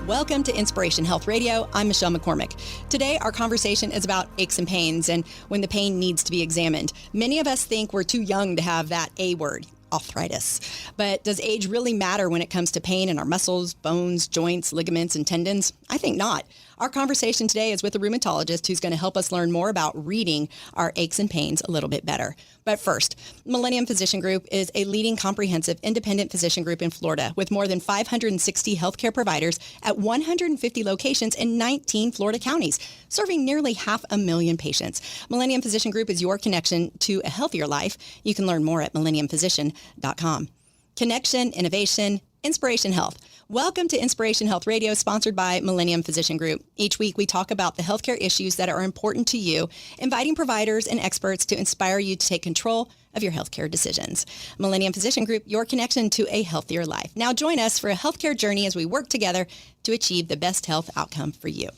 Welcome to Inspiration Health Radio. I'm Michelle McCormick. Today, our conversation is about aches and pains and when the pain needs to be examined. Many of us think we're too young to have that A word, arthritis. But does age really matter when it comes to pain in our muscles, bones, joints, ligaments, and tendons? I think not. Our conversation today is with a rheumatologist who's going to help us learn more about reading our aches and pains a little bit better. But first, Millennium Physician Group is a leading comprehensive independent physician group in Florida with more than 560 healthcare providers at 150 locations in 19 Florida counties, serving nearly 500,000 patients. Millennium Physician Group is your connection to a healthier life. You can learn more at millenniumphysician.com. Connection, innovation, Inspiration Health. Welcome to Inspiration Health Radio, sponsored by Millennium Physician Group. Each week, we talk about the healthcare issues that are important to you, inviting providers and experts to inspire you to take control of your healthcare decisions. Millennium Physician Group, your connection to a healthier life. Now join us for a healthcare journey as we work together to achieve the best health outcome for you.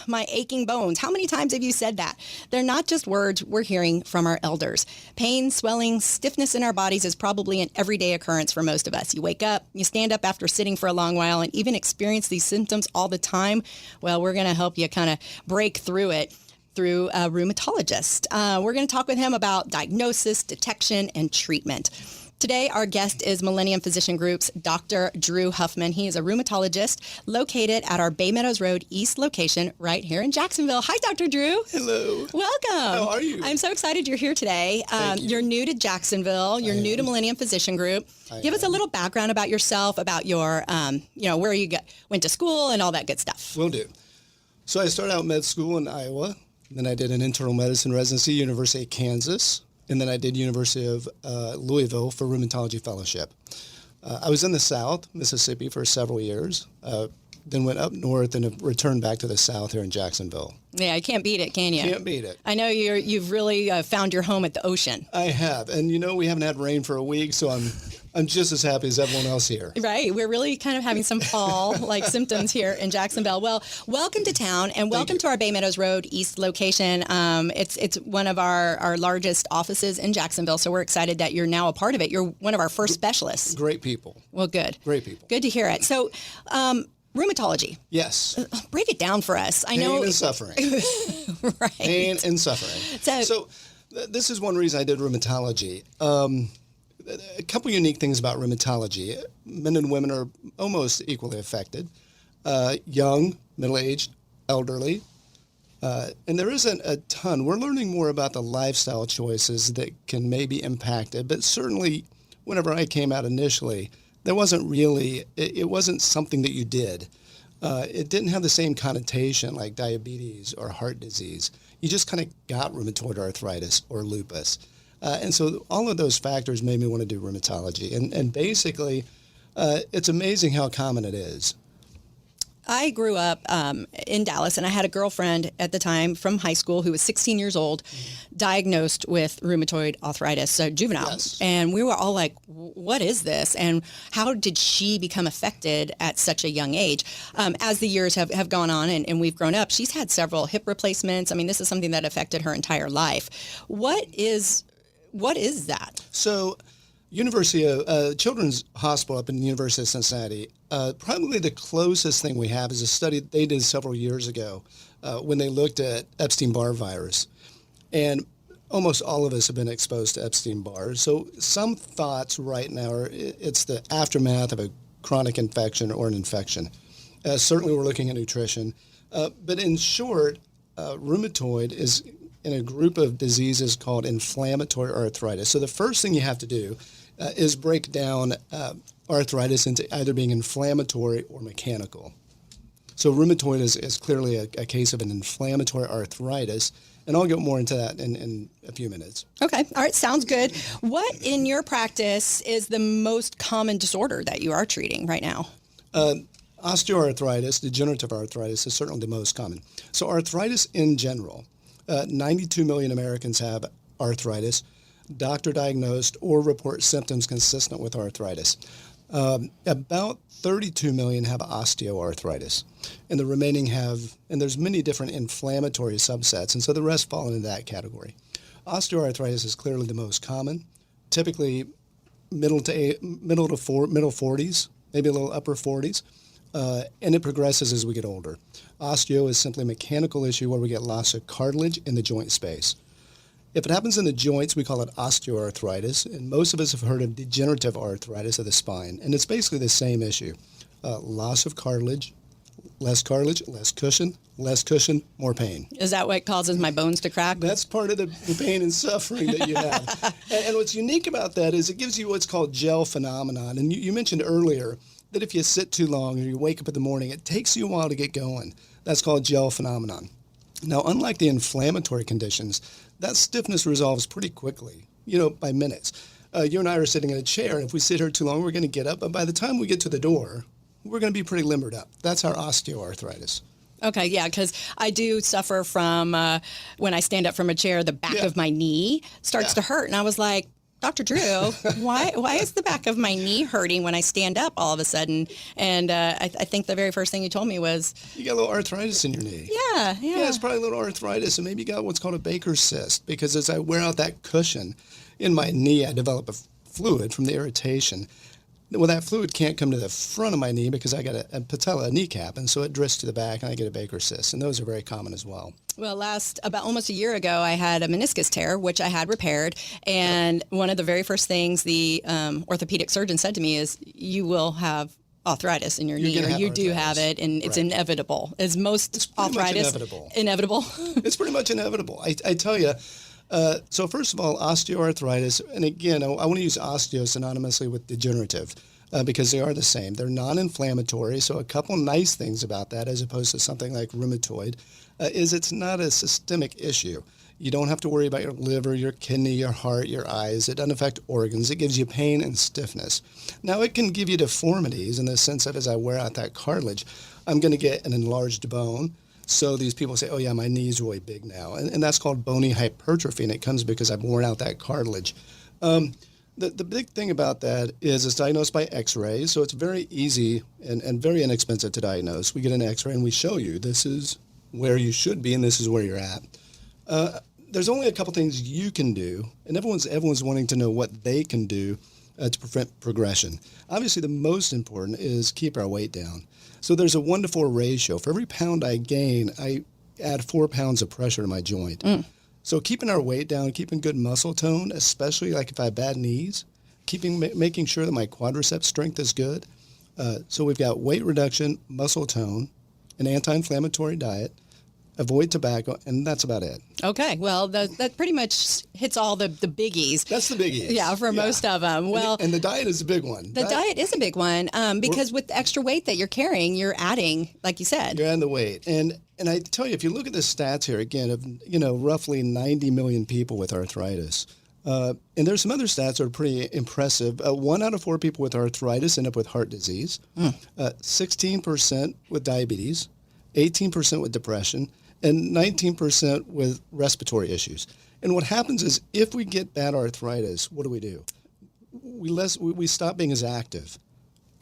My aching bones. How many times have you said that? They're not just words we're hearing from our elders. Pain, swelling, stiffness in our bodies is probably an everyday occurrence for most of us. You wake up, you stand up after sitting for a long while and even experience these symptoms all the time. Well, we're going to help you kind of break through it through a rheumatologist. We're going to talk with him about diagnosis, detection, and treatment. Today, our guest is Millennium Physician Group's Dr. Drew Huffman. He is a rheumatologist located at our Bay Meadows Road East location right here in Jacksonville. Hi, Dr. Drew. Hello. Welcome. How are you? I'm so excited you're here today. Thank you. You're new to Jacksonville. You're new to Millennium Physician Group. Give us a little background about yourself, about your, where you went to school and all that good stuff. Will do. So I started out med school in Iowa. Then I did an internal medicine residency, University of Kansas. And then I did University of Louisville for rheumatology fellowship. I was in the South, Mississippi, for several years, then went up north and returned back to the South here in Jacksonville. Yeah, you can't beat it, can you? Can't beat it. I know you've really found your home at the ocean. I have. And, we haven't had rain for a week, so I'm just as happy as everyone else here. Right. We're really kind of having some fall-like symptoms here in Jacksonville. Well, welcome to town and welcome to our Bay Meadows Road East location. It's one of our largest offices in Jacksonville, so we're excited that you're now a part of it. You're one of our first specialists. Great people. Well, good. Great people. Good to hear it. So, rheumatology. Yes. Break it down for us. Pain and suffering. Right. Pain and suffering. So this is one reason I did rheumatology. A couple unique things about rheumatology. Men and women are almost equally affected. Young, middle-aged, elderly. And there isn't a ton. We're learning more about the lifestyle choices that can maybe impact it. But certainly, whenever I came out initially, there wasn't really, it wasn't something that you did. It didn't have the same connotation like diabetes or heart disease. You just kind of got rheumatoid arthritis or lupus. And so all of those factors made me want to do rheumatology. And basically, it's amazing how common it is. I grew up in Dallas, and I had a girlfriend at the time from high school who was 16 years old, diagnosed with rheumatoid arthritis, so juvenile. Yes. And we were all like, what is this? And how did she become affected at such a young age? As the years have gone on and we've grown up, she's had several hip replacements. I mean, this is something that affected her entire life. What is that? So University of Children's Hospital up in the University of Cincinnati, probably the closest thing we have is a study they did several years ago when they looked at Epstein-Barr virus. And almost all of us have been exposed to Epstein-Barr. So some thoughts right now are it's the aftermath of a chronic infection or an infection. Certainly we're looking at nutrition. But in short, rheumatoid is in a group of diseases called inflammatory arthritis. So the first thing you have to do is break down arthritis into either being inflammatory or mechanical. So rheumatoid is clearly a case of an inflammatory arthritis, and I'll get more into that in a few minutes. Okay. All right. Sounds good. What in your practice is the most common disorder that you are treating right now? Osteoarthritis, degenerative arthritis, is certainly the most common. So arthritis in general, 92 million Americans have arthritis, doctor diagnosed or report symptoms consistent with arthritis. About 32 million have osteoarthritis, and the remaining have, and there's many different inflammatory subsets, and so the rest fall into that category. Osteoarthritis is clearly the most common, typically middle 40s, maybe a little upper 40s. and it progresses as we get older. Osteo is simply a mechanical issue where we get loss of cartilage in the joint space. If it happens in the joints, we call it osteoarthritis, and most of us have heard of degenerative arthritis of the spine, and it's basically the same issue. Loss of cartilage, less cushion, more pain. Is that what causes my bones to crack? That's part of the pain and suffering that you have. and what's unique about that is it gives you what's called gel phenomenon. And you mentioned earlier that if you sit too long or you wake up in the morning, it takes you a while to get going. That's called gel phenomenon. Now, unlike the inflammatory conditions, that stiffness resolves pretty quickly, by minutes. You and I are sitting in a chair, and if we sit here too long, we're going to get up. But by the time we get to the door, we're going to be pretty limbered up. That's our osteoarthritis. Okay, yeah, because I do suffer from, when I stand up from a chair, the back of my knee starts to hurt. And I was like, Dr. Drew, why is the back of my knee hurting when I stand up all of a sudden? And I think the very first thing you told me was... You got a little arthritis in your knee. Yeah. Yeah, it's probably a little arthritis, and maybe you got what's called a Baker's cyst, because as I wear out that cushion in my knee, I develop a fluid from the irritation. Well, that fluid can't come to the front of my knee because I got a patella, a kneecap, and so it drifts to the back, and I get a Baker's cyst, and those are very common as well. Well, about almost a year ago, I had a meniscus tear, which I had repaired, and one of the very first things the orthopedic surgeon said to me is, you will have arthritis in your knee, or you do have it, and it's inevitable. It's arthritis inevitable? It's pretty much inevitable. I tell you. So first of all, osteoarthritis, and again, I want to use osteo synonymously with degenerative because they are the same. They're non-inflammatory, so a couple nice things about that as opposed to something like rheumatoid is it's not a systemic issue. You don't have to worry about your liver, your kidney, your heart, your eyes. It doesn't affect organs. It gives you pain and stiffness. Now, it can give you deformities in the sense of as I wear out that cartilage, I'm going to get an enlarged bone. So these people say, oh, yeah, my knee's really big now. And that's called bony hypertrophy, and it comes because I've worn out that cartilage. The big thing about that is it's diagnosed by X-ray, so it's very easy and very inexpensive to diagnose. We get an X-ray, and we show you this is where you should be, and this is where you're at. There's only a couple things you can do, and everyone's wanting to know what they can do to prevent progression. Obviously, the most important is keep our weight down. So there's a 1-to-4 ratio. For every pound I gain, I add 4 pounds of pressure to my joint. So keeping our weight down, keeping good muscle tone, especially like if I have bad knees, making sure that my quadriceps strength is good. So we've got weight reduction, muscle tone, an anti-inflammatory diet, avoid tobacco, and that's about it. Okay, well, that pretty much hits all the biggies. That's the biggies. Yeah, for most of them. Well, and the diet is a big one. The diet is a big one because with the extra weight that you're carrying, you're adding, like you said. You're adding the weight. And I tell you, if you look at the stats here, again, of roughly 90 million people with arthritis, and there's some other stats that are pretty impressive. 1 out of 4 people with arthritis end up with heart disease, 16% with diabetes, 18% with depression, and 19% with respiratory issues. And what happens is if we get bad arthritis, what do? We stop being as active.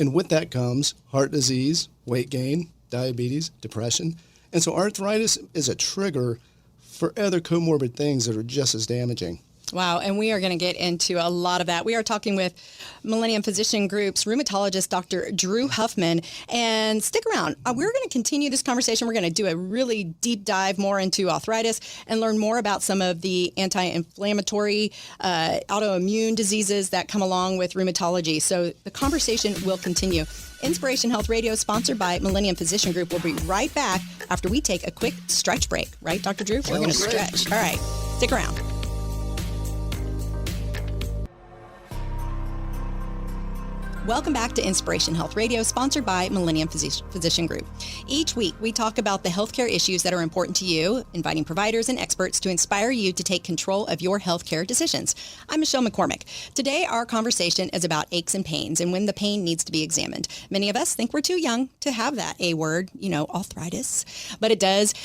And with that comes heart disease, weight gain, diabetes, depression. And so arthritis is a trigger for other comorbid things that are just as damaging. Wow, and we are going to get into a lot of that. We are talking with Millennium Physician Group's rheumatologist, Dr. Drew Huffman. And stick around. We're going to continue this conversation. We're going to do a really deep dive more into arthritis and learn more about some of the anti-inflammatory autoimmune diseases that come along with rheumatology. So the conversation will continue. Inspiration Health Radio, sponsored by Millennium Physician Group. We'll be right back after we take a quick stretch break. Right, Dr. Drew? We're going to stretch. All right, stick around. Welcome back to Inspiration Health Radio, sponsored by Millennium Physician Group. Each week, we talk about the healthcare issues that are important to you, inviting providers and experts to inspire you to take control of your healthcare decisions. I'm Michelle McCormick. Today, our conversation is about aches and pains and when the pain needs to be examined. Many of us think we're too young to have that A word, arthritis, but it does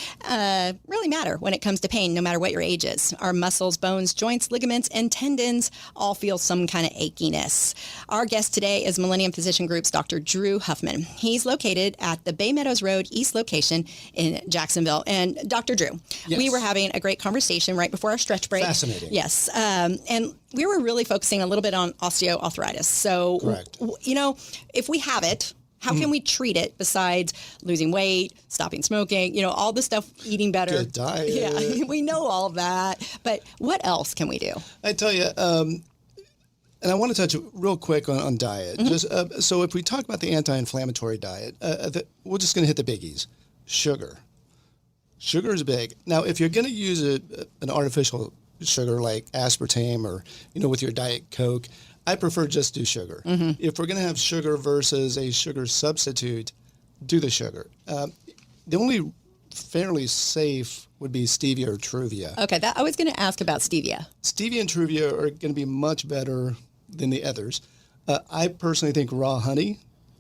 really matter when it comes to pain, no matter what your age is. Our muscles, bones, joints, ligaments, and tendons all feel some kind of achiness. Our guest today is Millennium Physician Group's Dr. Drew Huffman. He's located at the Bay Meadows Road East location in Jacksonville. And Dr. Drew, we were having a great conversation right before our stretch break. Fascinating. Yes. And we were really focusing a little bit on osteoarthritis. So, correct. If we have it, How can we treat it besides losing weight, stopping smoking, all the stuff, eating better? Good diet. Yeah, we know all of that. But what else can we do? I tell you, and I want to touch real quick on diet. Just so if we talk about the anti-inflammatory diet, we're just going to hit the biggies. Sugar. Sugar is big. Now, if you're going to use an artificial sugar like aspartame or, with your Diet Coke, I prefer just do sugar. If we're going to have sugar versus a sugar substitute, do the sugar. The only fairly safe would be stevia or Truvia. Okay, I was going to ask about stevia. Stevia and Truvia are going to be much better than the others. I personally think raw honey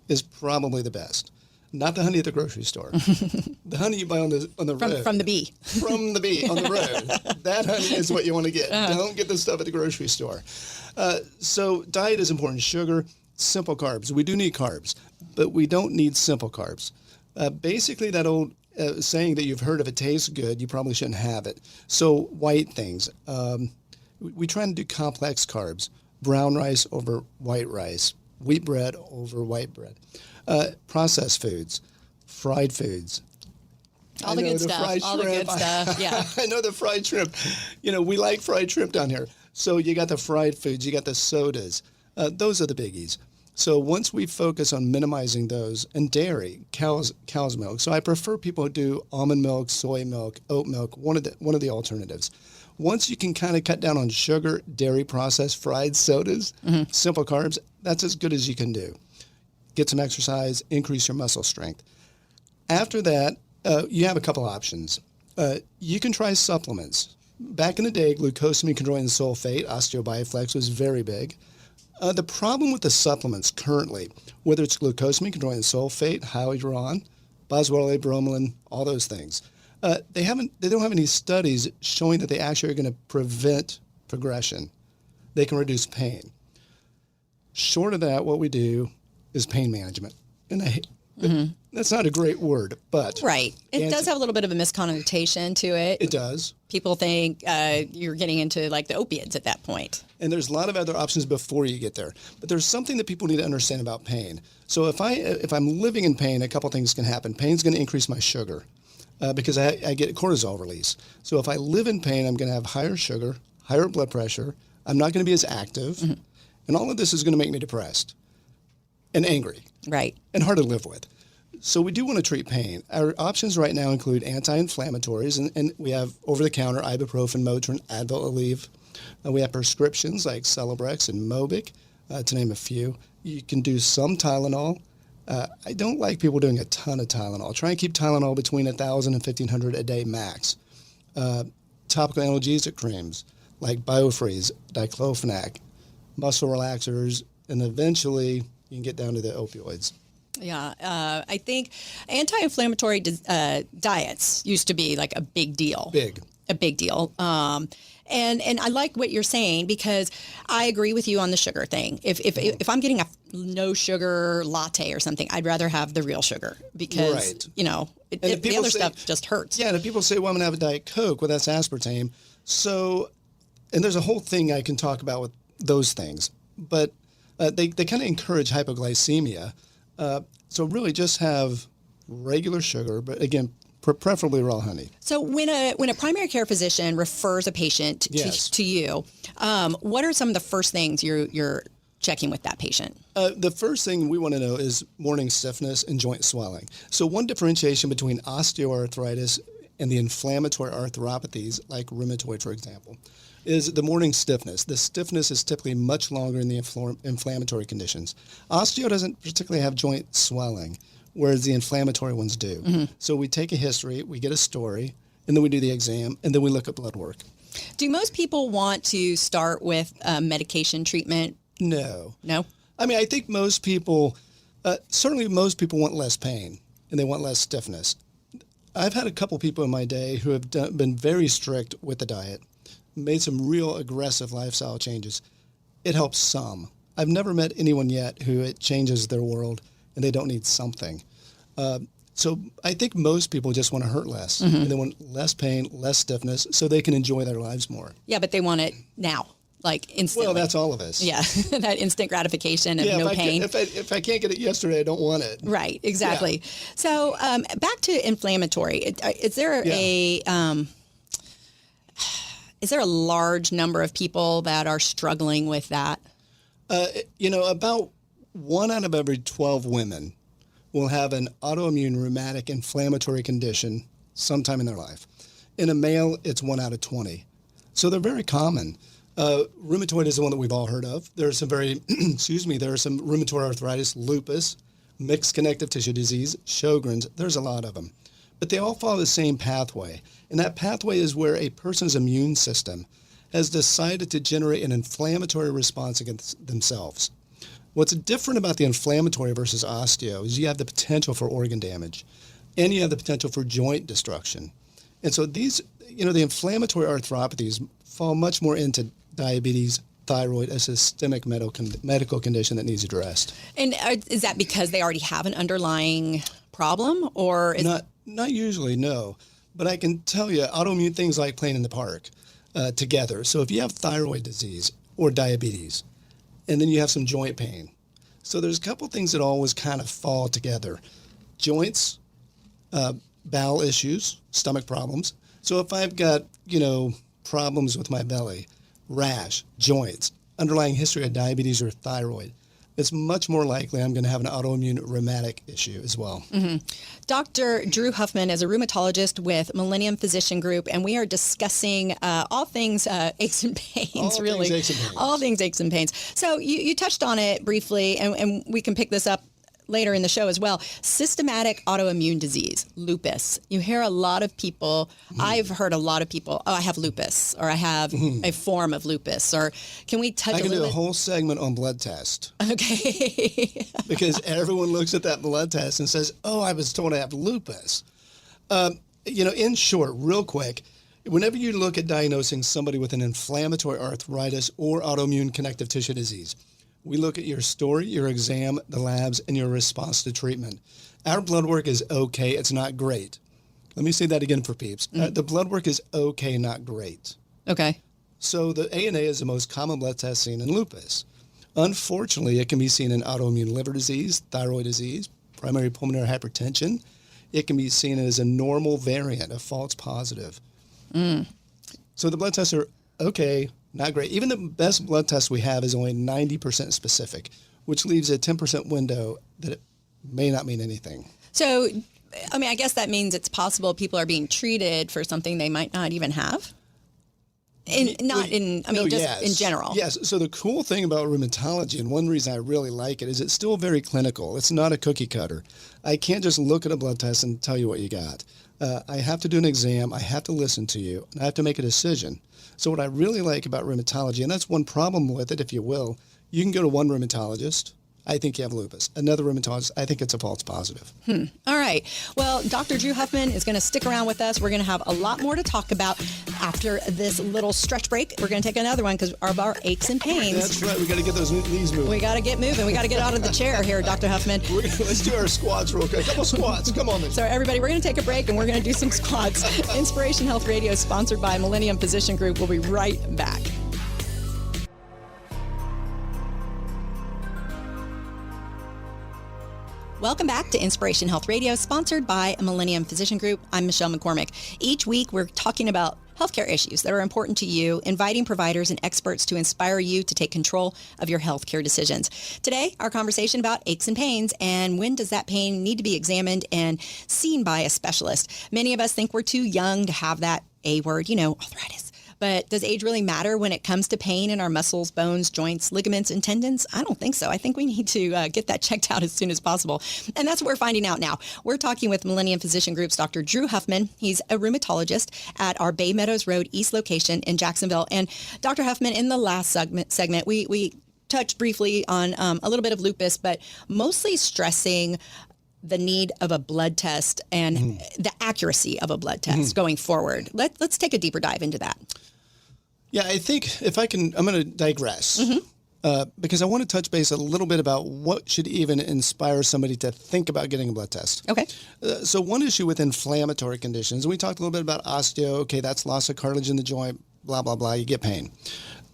is probably the best. Not the honey at the grocery store. The honey you buy on the road. From the bee. From the bee on the road. That honey is what you want to get. Don't get the stuff at the grocery store. So diet is important. Sugar, simple carbs. We do need carbs, but we don't need simple carbs. Basically, that old saying that you've heard, if it tastes good, you probably shouldn't have it. So white things. We try and do complex carbs. Brown rice over white rice. Wheat bread over white bread. Processed foods, fried foods. All the good stuff. All the good stuff. Yeah. I know the fried shrimp. We like fried shrimp down here. So you got the fried foods, you got the sodas. Those are the biggies. So once we focus on minimizing those, and dairy, cow's milk. So I prefer people who do almond milk, soy milk, oat milk, one of the alternatives. Once you can kind of cut down on sugar, dairy, processed, fried sodas, simple carbs, that's as good as you can do. Get some exercise, increase your muscle strength. After that, you have a couple options. You can try supplements. Back in the day, glucosamine-chondroitin sulfate, Osteobioflex, was very big. The problem with the supplements currently, whether it's glucosamine-chondroitin sulfate, hyaluron, boswellia, bromelain, all those things, they don't have any studies showing that they actually are going to prevent progression. They can reduce pain. Short of that, what we do is pain management. And that's not a great word, but... Right. It does have a little bit of a misconnotation to it. It does. People think you're getting into like the opiates at that point. And there's a lot of other options before you get there. But there's something that people need to understand about pain. So if I'm living in pain, a couple things can happen. Pain's going to increase my sugar because I get cortisol release. So if I live in pain, I'm going to have higher sugar, higher blood pressure. I'm not going to be as active. And all of this is going to make me depressed and angry. Right. And hard to live with. So we do want to treat pain. Our options right now include anti-inflammatories, and we have over-the-counter ibuprofen, Motrin, Advil, Aleve. We have prescriptions like Celebrex and Mobic, to name a few. You can do some Tylenol. I don't like people doing a ton of Tylenol. Try and keep Tylenol between 1,000 and 1,500 a day max. Topical analgesic creams like Biofreeze, diclofenac, muscle relaxers, and eventually you can get down to the opioids. Yeah, I think anti-inflammatory diets used to be like a big deal. A big deal. And I like what you're saying because I agree with you on the sugar thing. If I'm getting a no sugar latte or something, I'd rather have the real sugar because, the other stuff just hurts. Yeah, and people say, well, I'm going to have a Diet Coke. Well, that's aspartame. So, and there's a whole thing I can talk about with those things. But they kind of encourage hypoglycemia. So really just have regular sugar, but again, preferably raw honey. So when a primary care physician refers a patient to you, what are some of the first things you're checking with that patient? The first thing we want to know is morning stiffness and joint swelling. So one differentiation between osteoarthritis and the inflammatory arthropathies, like rheumatoid, for example, is the morning stiffness. The stiffness is typically much longer in the inflammatory conditions. Osteo doesn't particularly have joint swelling, whereas the inflammatory ones do. So we take a history, we get a story, and then we do the exam, and then we look at blood work. Do most people want to start with medication treatment? No. No? I mean, I think most people, certainly most people want less pain, and they want less stiffness. I've had a couple people in my day who have been very strict with the diet, made some real aggressive lifestyle changes. It helps some. I've never met anyone yet who it changes their world and they don't need something. So I think most people just want to hurt less. And they want less pain, less stiffness, so they can enjoy their lives more. Yeah, but they want it now. like instantly. Well, that's all of us. Yeah, that instant gratification of no pain. If I can't get it yesterday, I don't want it. Right, exactly. Yeah. So back to inflammatory. Is there a large number of people that are struggling with that? About 1 out of every 12 women will have an autoimmune rheumatic inflammatory condition sometime in their life. In a male, it's 1 out of 20. So they're very common. Rheumatoid is the one that we've all heard of. There's some there are some rheumatoid arthritis, lupus, mixed connective tissue disease, Sjogren's. There's a lot of them. But they all follow the same pathway. And that pathway is where a person's immune system has decided to generate an inflammatory response against themselves. What's different about the inflammatory versus osteo is you have the potential for organ damage and you have the potential for joint destruction. And so these, the inflammatory arthropathies fall much more into diabetes, thyroid, a systemic medical condition that needs addressed. And is that because they already have an underlying problem, or is not usually, no. But I can tell you, autoimmune things like playing in the park together. So if you have thyroid disease or diabetes, and then you have some joint pain. So there's a couple things that always kind of fall together. Joints, bowel issues, stomach problems. So if I've got, problems with my belly, rash, joints, underlying history of diabetes or thyroid, it's much more likely I'm going to have an autoimmune rheumatic issue as well. Mm-hmm. Dr. Drew Huffman is a rheumatologist with Millennium Physician Group, and we are discussing all things aches and pains, really. All things aches and pains. So you touched on it briefly, and we can pick this up later in the show as well. Systematic autoimmune disease, lupus. You hear a lot of people, I've heard a lot of people, I have lupus, or I have a form of lupus, or can we touch I can a little do a whole segment on blood test. Okay. Because everyone looks at that blood test and says, oh, I was told I have lupus. In short, real quick, whenever you look at diagnosing somebody with an inflammatory arthritis or autoimmune connective tissue disease, we look at your story, your exam, the labs, and your response to treatment. Our blood work is okay. It's not great. Let me say that again for peeps. The blood work is okay, not great. Okay. So the ANA is the most common blood test seen in lupus. Unfortunately, it can be seen in autoimmune liver disease, thyroid disease, primary pulmonary hypertension. It can be seen as a normal variant, a false positive. So the blood tests are okay, not great. Even the best blood test we have is only 90% specific, which leaves a 10% window that it may not mean anything. So, I guess that means it's possible people are being treated for something they might not even have? In general. Yes. So the cool thing about rheumatology, and one reason I really like it, is it's still very clinical. It's not a cookie cutter. I can't just look at a blood test and tell you what you got. I have to do an exam. I have to listen to you, and I have to make a decision. So what I really like about rheumatology, and that's one problem with it, if you will, you can go to one rheumatologist. I think you have lupus. Another rheumatologist, I think it's a false positive. All right. Well, Dr. Drew Huffman is going to stick around with us. We're going to have a lot more to talk about after this little stretch break. We're going to take another one because of our aches and pains. That's right. We got to get those knees moving. We got to get moving. We got to get out of the chair here, Dr. Huffman. Let's do our squats real quick. A couple squats. Come on. So everybody, we're going to take a break and we're going to do some squats. Inspiration Health Radio is sponsored by Millennium Physician Group. We'll be right back. Welcome back to Inspiration Health Radio, sponsored by Millennium Physician Group. I'm Michelle McCormick. Each week, we're talking about healthcare issues that are important to you, inviting providers and experts to inspire you to take control of your healthcare decisions. Today, our conversation about aches and pains, and when does that pain need to be examined and seen by a specialist? Many of us think we're too young to have that A word, arthritis. But does age really matter when it comes to pain in our muscles, bones, joints, ligaments, and tendons? I don't think so. I think we need to get that checked out as soon as possible. And that's what we're finding out now. We're talking with Millennium Physician Group's Dr. Drew Huffman. He's a rheumatologist at our Bay Meadows Road East location in Jacksonville. And Dr. Huffman, in the last segment, we touched briefly on a little bit of lupus, but mostly stressing the need of a blood test and the accuracy of a blood test going forward. Let's take a deeper dive into that. Yeah, I think if I can, I'm going to digress because I want to touch base a little bit about what should even inspire somebody to think about getting a blood test. Okay. So one issue with inflammatory conditions, and we talked a little bit about osteo, okay, that's loss of cartilage in the joint, blah, blah, blah, you get pain.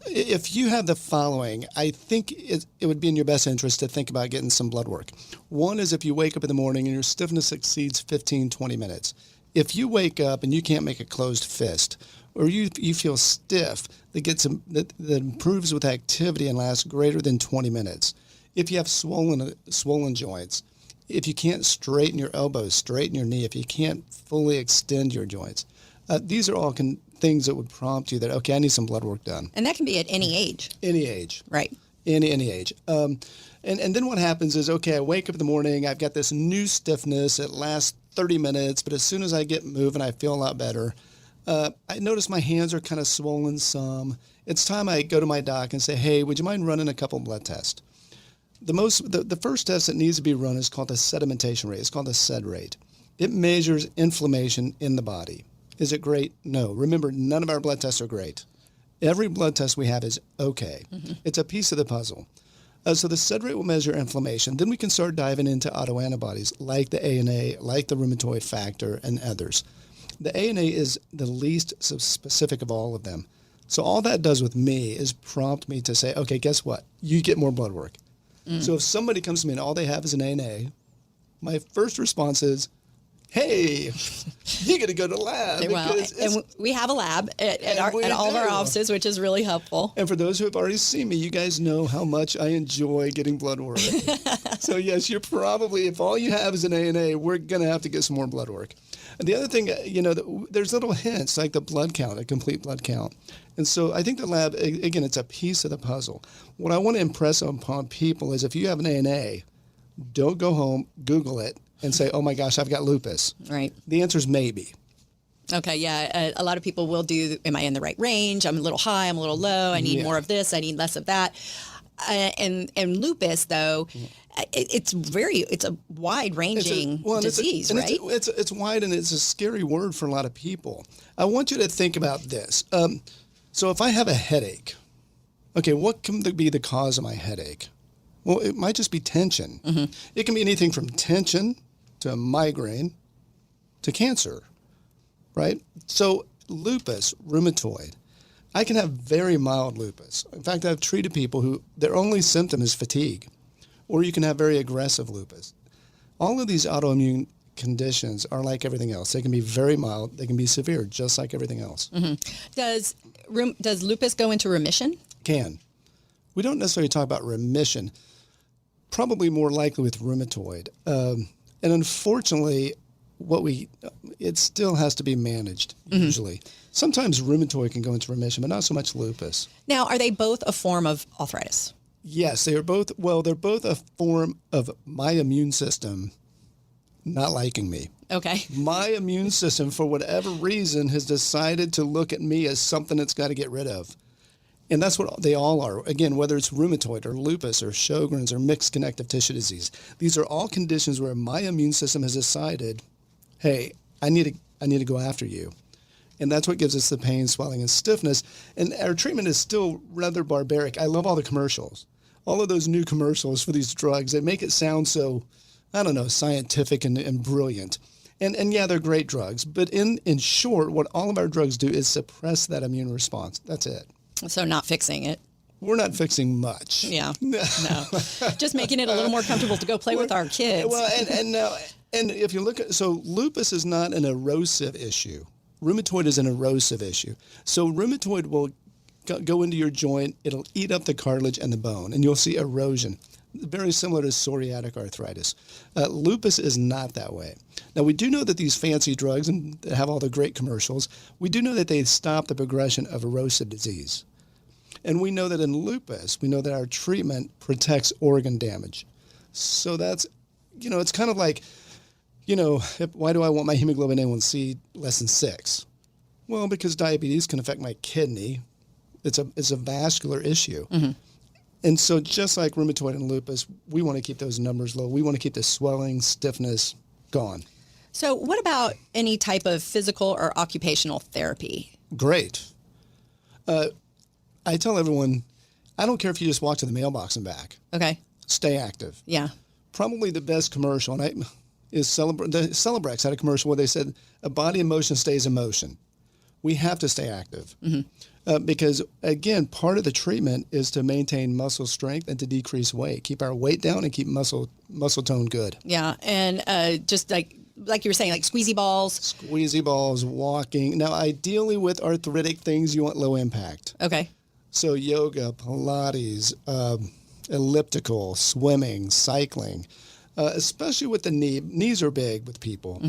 If you have the following, I think it would be in your best interest to think about getting some blood work. One is if you wake up in the morning and your stiffness exceeds 15, 20 minutes. If you wake up and you can't make a closed fist, or you feel stiff that improves with activity and lasts greater than 20 minutes. If you have swollen joints, if you can't straighten your elbows, straighten your knee, if you can't fully extend your joints, these are all things that would prompt you that, okay, I need some blood work done. And that can be at any age. Any age. Right. Any age. And then what happens is, okay, I wake up in the morning, I've got this new stiffness, it lasts 30 minutes, but as soon as I get moving, I feel a lot better. I notice my hands are kind of swollen some. It's time I go to my doc and say, hey, would you mind running a couple blood tests? The first test that needs to be run is called a sedimentation rate. It's called a SED rate. It measures inflammation in the body. Is it great? No. Remember, none of our blood tests are great. Every blood test we have is okay. Mm-hmm. It's a piece of the puzzle. So the SED rate will measure inflammation. Then we can start diving into autoantibodies like the ANA, like the rheumatoid factor, and others. The ANA is the least specific of all of them. So all that does with me is prompt me to say, okay, guess what? You get more blood work. Mm. So if somebody comes to me and all they have is an ANA, my first response is, hey, you got to go to the lab. Well, and we have a lab at all of our offices, which is really helpful. And for those who have already seen me, you guys know how much I enjoy getting blood work. So yes, you're probably, if all you have is an ANA, we're going to have to get some more blood work. And the other thing, there's little hints like the blood count, a complete blood count. And so I think the lab, again, it's a piece of the puzzle. What I want to impress upon people is if you have an ANA, don't go home, Google it, and say, oh my gosh, I've got lupus. Right. The answer is maybe. Okay, yeah. A lot of people will do, am I in the right range? I'm a little high, I'm a little low. I need more of this, I need less of that. And lupus, though, it's a wide-ranging disease, right? It's wide, and it's a scary word for a lot of people. I want you to think about this. So if I have a headache, okay, what can be the cause of my headache? Well, it might just be tension. Mm-hmm. It can be anything from tension to a migraine to cancer, right? So lupus, rheumatoid, I can have very mild lupus. In fact, I've treated people who their only symptom is fatigue, or you can have very aggressive lupus. All of these autoimmune conditions are like everything else. They can be very mild. They can be severe, just like everything else. Mm-hmm. Does lupus go into remission? Can. We don't necessarily talk about remission. Probably more likely with rheumatoid. And unfortunately, it still has to be managed, usually. Mm-hmm. Sometimes rheumatoid can go into remission, but not so much lupus. Now, are they both a form of arthritis? Yes, they are both. Well, they're both a form of my immune system not liking me. Okay. My immune system, for whatever reason, has decided to look at me as something it's got to get rid of. And that's what they all are. Again, whether it's rheumatoid or lupus or Sjogren's or mixed connective tissue disease, these are all conditions where my immune system has decided, hey, I need to go after you. And that's what gives us the pain, swelling, and stiffness. And our treatment is still rather barbaric. I love all the commercials. All of those new commercials for these drugs, they make it sound so, I don't know, scientific and brilliant. And yeah, they're great drugs. But in short, what all of our drugs do is suppress that immune response. That's it. So not fixing it. We're not fixing much. Yeah, no. Just making it a little more comfortable to go play with our kids. Well, and if you look at, so lupus is not an erosive issue. Rheumatoid is an erosive issue. So rheumatoid will go into your joint, it'll eat up the cartilage and the bone, and you'll see erosion. Very similar to psoriatic arthritis. Lupus is not that way. Now, we do know that these fancy drugs, and they have all the great commercials, we do know that they stop the progression of erosive disease. And we know that in lupus, we know that our treatment protects organ damage. So that's, it's kind of like, why do I want my hemoglobin A1C less than 6? Well, because diabetes can affect my kidney. It's a vascular issue. Mm-hmm. And so just like rheumatoid and lupus, we want to keep those numbers low. We want to keep the swelling, stiffness gone. So what about any type of physical or occupational therapy? Great. I tell everyone, I don't care if you just walk to the mailbox and back. Okay. Stay active. Yeah. Probably the best commercial is Celebrex had a commercial where they said, a body in motion stays in motion. We have to stay active. Mm-hmm. Because, again, part of the treatment is to maintain muscle strength and to decrease weight, keep our weight down and keep muscle tone good. Yeah, and just like you were saying, like squeezy balls. Squeezy balls, walking. Now, ideally with arthritic things, you want low impact. Okay. So yoga, Pilates, elliptical, swimming, cycling, especially with the knee. Knees are big with people,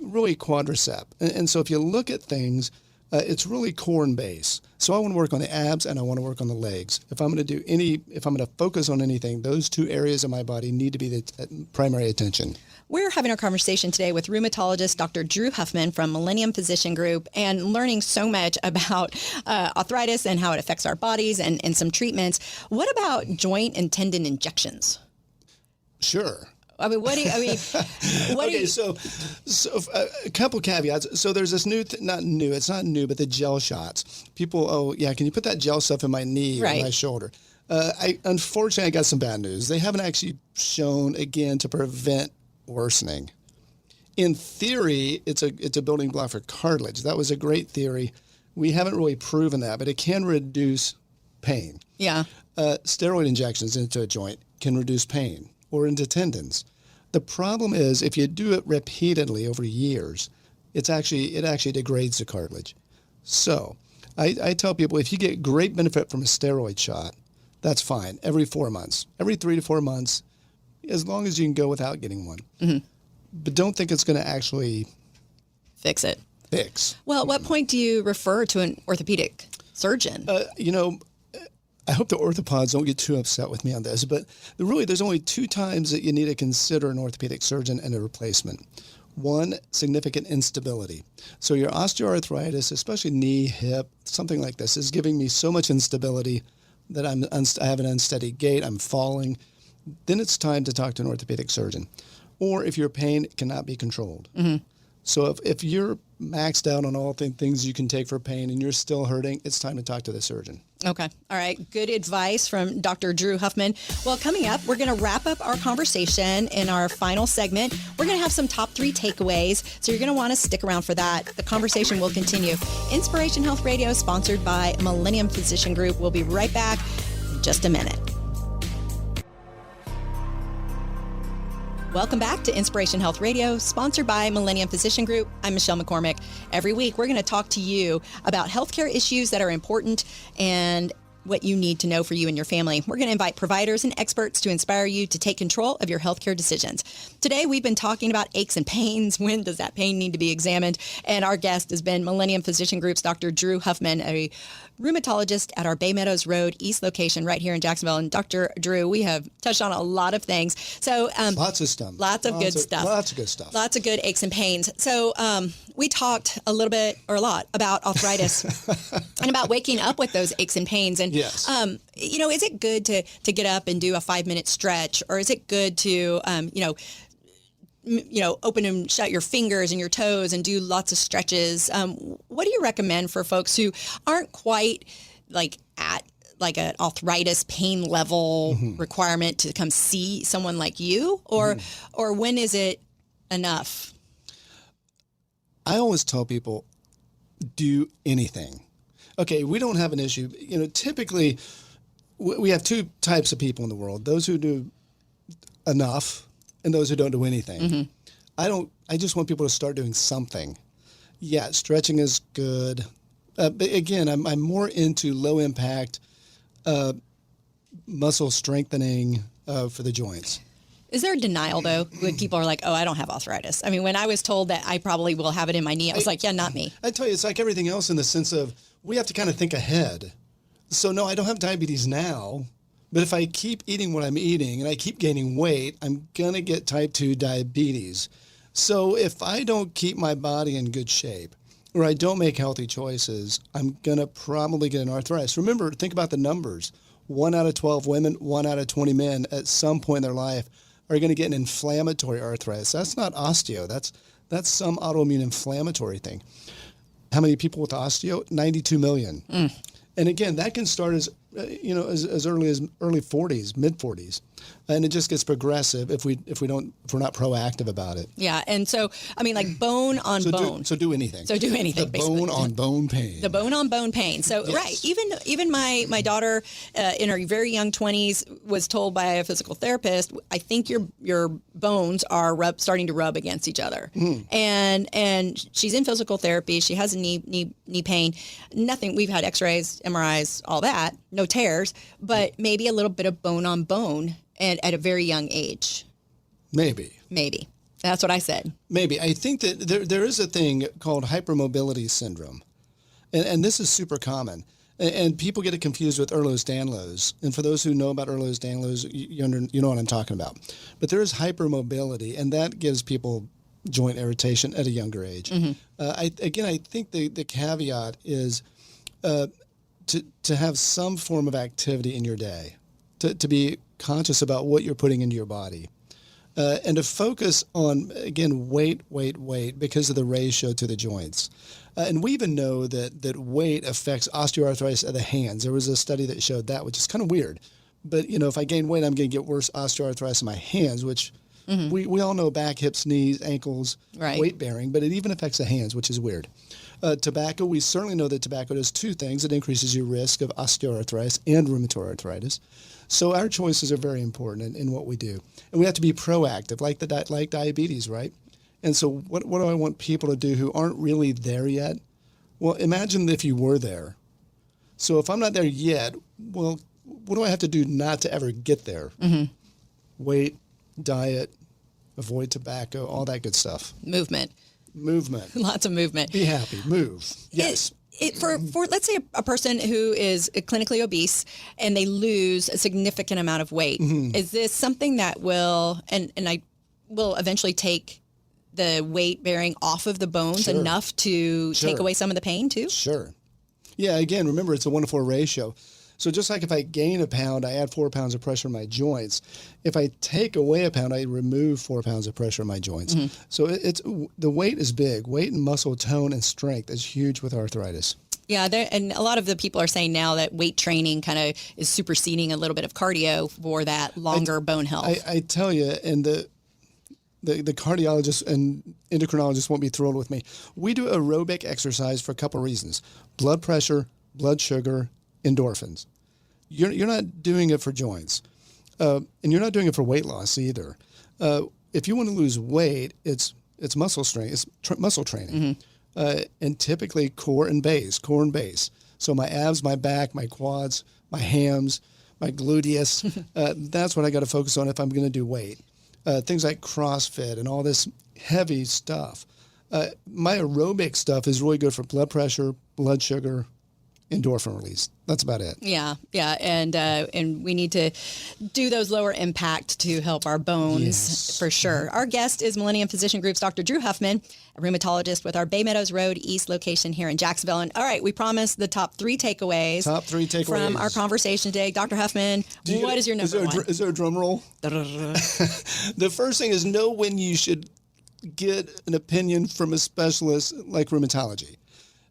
really quadricep. And so if you look at things, it's really core and base. So I want to work on the abs and I want to work on the legs. If I'm going to focus on anything, those two areas of my body need to be the primary attention. We're having our conversation today with rheumatologist Dr. Drew Huffman from Millennium Physician Group and learning so much about arthritis and how it affects our bodies and some treatments. What about joint and tendon injections? Sure. I mean, So a couple caveats. So there's this it's not new, but the gel shots. People, can you put that gel stuff in my knee or my shoulder? Unfortunately, I got some bad news. They haven't actually shown, again, to prevent worsening. In theory, it's a building block for cartilage. That was a great theory. We haven't really proven that, but it can reduce pain. Yeah. Steroid injections into a joint can reduce pain or into tendons. The problem is if you do it repeatedly over years, it actually degrades the cartilage. So I tell people if you get great benefit from a steroid shot, that's fine. Every 4 months, every 3 to 4 months, as long as you can go without getting one. Mm-hmm. But don't think it's going to actually fix it. Well, at what point do you refer to an orthopedic surgeon? I hope the orthopods don't get too upset with me on this, but there's only 2 times that you need to consider an orthopedic surgeon and a replacement. One, significant instability. So your osteoarthritis, especially knee, hip, something like this, is giving me so much instability that I have an unsteady gait, I'm falling. Then it's time to talk to an orthopedic surgeon. Or if your pain cannot be controlled. Mm-hmm. So if you're maxed out on all things you can take for pain and you're still hurting, it's time to talk to the surgeon. Okay. All right. Good advice from Dr. Drew Huffman. Well, coming up, we're going to wrap up our conversation in our final segment. We're going to have some top 3 takeaways, so you're going to want to stick around for that. The conversation will continue. Inspiration Health Radio, sponsored by Millennium Physician Group. We'll be right back in just a minute. Welcome back to Inspiration Health Radio, sponsored by Millennium Physician Group. I'm Michelle McCormick. Every week, we're going to talk to you about healthcare issues that are important and what you need to know for you and your family. We're going to invite providers and experts to inspire you to take control of your healthcare decisions. Today, we've been talking about aches and pains. When does that pain need to be examined? And our guest has been Millennium Physician Group's Dr. Drew Huffman, a rheumatologist at our Bay Meadows Road East location right here in Jacksonville. And Dr. Drew, we have touched on a lot of things. So lots of stuff. Lots of good stuff. Lots of good aches and pains. So we talked a lot about arthritis and about waking up with those aches and pains. And yes. Is it good to get up and do a 5-minute stretch, or is it good to open and shut your fingers and your toes and do lots of stretches? What do you recommend for folks who aren't quite at an arthritis pain level requirement to come see someone like you, or when is it enough? I always tell people, do anything. Okay, we don't have an issue. Typically we have 2 types of people in the world: those who do enough and those who don't do anything. Mm-hmm. I just want people to start doing something. Yeah, stretching is good. But again, I'm more into low impact muscle strengthening for the joints. Is there a denial, though, when people are like, oh, I don't have arthritis? I mean, when I was told that I probably will have it in my knee, I was like, yeah, not me. I tell you, it's like everything else in the sense of we have to kind of think ahead. So, no, I don't have diabetes now, but if I keep eating what I'm eating and I keep gaining weight, I'm going to get type 2 diabetes. So if I don't keep my body in good shape or I don't make healthy choices, I'm going to probably get an arthritis. Remember, think about the numbers. 1 out of 12 women, 1 out of 20 men at some point in their life are going to get an inflammatory arthritis. That's not osteo. That's some autoimmune inflammatory thing. How many people with osteo? 92 million. And again, that can start as as early as early 40s, mid 40s, and it just gets progressive if we're not proactive about it. Yeah, and so I mean, like bone on bone. So do anything. So do anything. The basically. bone on bone pain. The bone on bone pain. So Yes. right, even my daughter in her very young 20s was told by a physical therapist, I think your bones are starting to rub against each other. And she's in physical therapy. She has knee pain. Nothing. We've had X-rays, MRIs, all that. No tears, but maybe a little bit of bone on bone and at a very young age. Maybe. That's what I said. Maybe. I think that there is a thing called hypermobility syndrome, and this is super common. And people get it confused with Ehlers-Danlos. And for those who know about Ehlers-Danlos, you know what I'm talking about. But there is hypermobility, and that gives people joint irritation at a younger age. I think the caveat is to have some form of activity in your day, to be conscious about what you're putting into your body, and to focus on, again, weight, because of the ratio to the joints. And we even know that weight affects osteoarthritis of the hands. There was a study that showed that, which is kind of weird. But, if I gain weight, I'm going to get worse osteoarthritis in my hands, which we all know back, hips, knees, ankles, right. Weight bearing, but it even affects the hands, which is weird. Tobacco, we certainly know that tobacco does two things. It increases your risk of osteoarthritis and rheumatoid arthritis. So our choices are very important in what we do. And we have to be proactive, like diabetes, right? And so what do I want people to do who aren't really there yet? Well, imagine if you were there. So if I'm not there yet, well, what do I have to do not to ever get there? Weight, diet, avoid tobacco, all that good stuff. Movement. Lots of movement. Be happy. Move. Yes. For let's say a person who is clinically obese and they lose a significant amount of weight, is this something that will eventually take the weight bearing off of the bones enough to take away some of the pain too? Sure. Yeah, again, remember it's a 1-to-4 ratio. So just like if I gain a pound, I add 4 pounds of pressure in my joints. If I take away a pound, I remove 4 pounds of pressure in my joints. So it's the weight is big. Weight and muscle tone and strength is huge with arthritis. Yeah, and a lot of the people are saying now that weight training kind of is superseding a little bit of cardio for that longer bone health. I tell you, and the cardiologists and endocrinologists won't be thrilled with me. We do aerobic exercise for a couple of reasons: blood pressure, blood sugar, endorphins. You're not doing it for joints, and you're not doing it for weight loss either. If you want to lose weight, it's muscle strength, it's muscle training, and typically core and base. So my abs, my back, my quads, my hams, my gluteus. That's what I got to focus on if I'm going to do weight. Things like CrossFit and all this heavy stuff. My aerobic stuff is really good for blood pressure, blood sugar, endorphin release. That's about it. Yeah, and we need to do those lower impact to help our bones for sure. Our guest is Millennium Physician Group's Dr. Drew Huffman, a rheumatologist with our Bay Meadows Road East location here in Jacksonville. And all right, we promised the top three takeaways from our conversation today. Dr. Huffman, what is your number one? Is there a drum roll? The first thing is know when you should get an opinion from a specialist like rheumatology.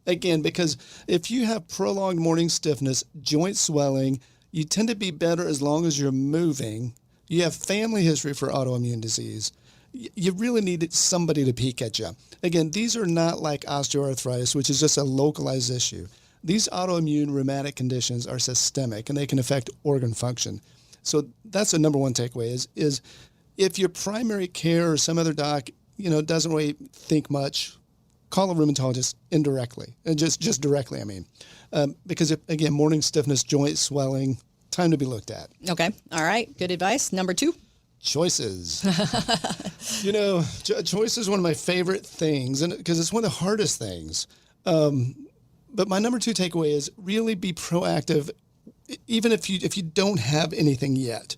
Again, because if you have prolonged morning stiffness, joint swelling, you tend to be better as long as you're moving. You have family history for autoimmune disease. You really need somebody to peek at you. Again, these are not like osteoarthritis, which is just a localized issue. These autoimmune rheumatic conditions are systemic, and they can affect organ function. So that's the number one takeaway is if your primary care or some other doc, doesn't really think much, call a rheumatologist indirectly, and just directly, because if, morning stiffness, joint swelling, time to be looked at. Okay. All right. Good advice. Number two. Choices. Choice is one of my favorite things, and because it's one of the hardest things. But my number two takeaway is really be proactive, even if you don't have anything yet.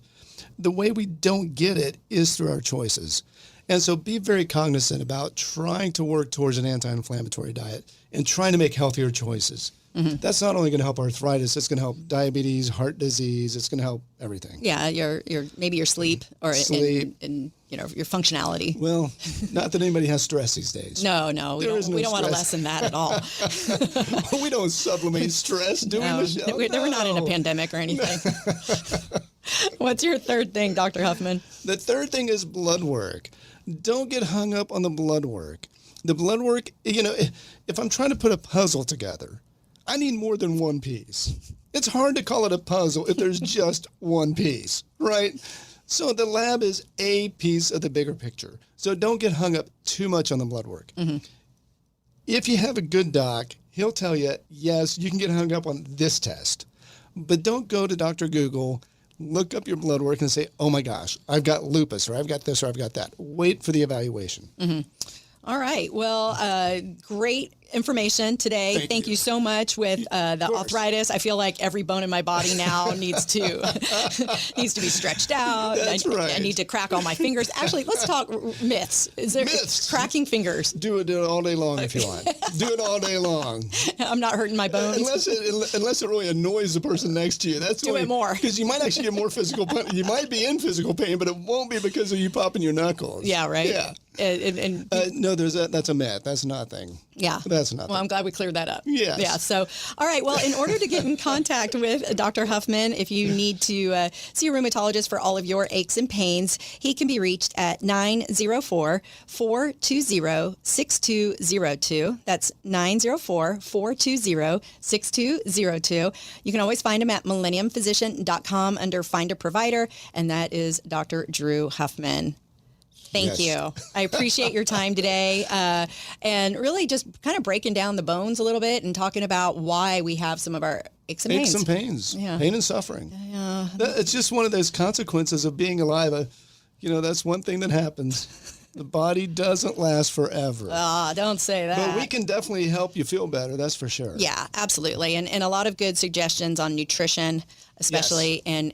The way we don't get it is through our choices. And so be very cognizant about trying to work towards an anti-inflammatory diet and trying to make healthier choices. That's not only going to help arthritis, it's going to help diabetes, heart disease, it's going to help everything. Yeah, maybe your sleep or and your functionality. Well, not that anybody has stress these days. No, we don't want to lessen that at all. We don't sublimate stress, do we, Michelle? We're not in a pandemic or anything. What's your third thing, Dr. Huffman? The third thing is blood work. Don't get hung up on the blood work. The blood work, if I'm trying to put a puzzle together, I need more than one piece. It's hard to call it a puzzle if there's just one piece, right? So the lab is a piece of the bigger picture. So don't get hung up too much on the blood work. If you have a good doc, he'll tell you, yes, you can get hung up on this test. But don't go to Dr. Google, look up your blood work and say, oh my gosh, I've got lupus, or I've got this, or I've got that. Wait for the evaluation. All right. Well, great information today. Thank you so much with the arthritis. I feel like every bone in my body now needs to be stretched out. That's right. I need to crack all my fingers. Actually, let's talk myths. Is there cracking fingers? Do it all day long if you want. Do it all day long. I'm not hurting my bones. Unless it really annoys the person next to you. That's do it more. Because you might actually get more physical pain. You might be in physical pain, but it won't be because of you popping your knuckles. Yeah, right? Yeah. No, that's a myth. That's nothing. Yeah. That's nothing. Well, I'm glad we cleared that up. Yes. Yeah. So, all right. Well, in order to get in contact with Dr. Huffman, if you need to see a rheumatologist for all of your aches and pains, he can be reached at 904-420-6202. That's 904-420-6202. You can always find him at millenniumphysician.com under Find a Provider, and that is Dr. Drew Huffman. Thank you. I appreciate your time today and really just kind of breaking down the bones a little bit and talking about why we have some of our aches and pains. Aches and pains. Yeah. Pain and suffering. Yeah. It's just one of those consequences of being alive. That's one thing that happens. The body doesn't last forever. Don't say that. But we can definitely help you feel better, that's for sure. Yeah, absolutely. And a lot of good suggestions on nutrition, especially, and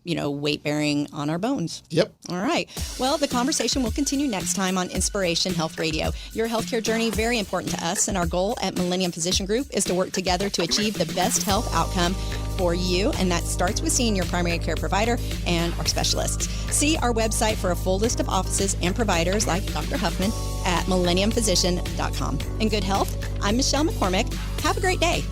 weight bearing on our bones. Yep. All right. Well, the conversation will continue next time on Inspiration Health Radio. Your healthcare journey, very important to us, and our goal at Millennium Physician Group is to work together to achieve the best health outcome for you, and that starts with seeing your primary care provider and our specialists. See our website for a full list of offices and providers like Dr. Huffman at millenniumphysician.com. In good health, I'm Michelle McCormick. Have a great day.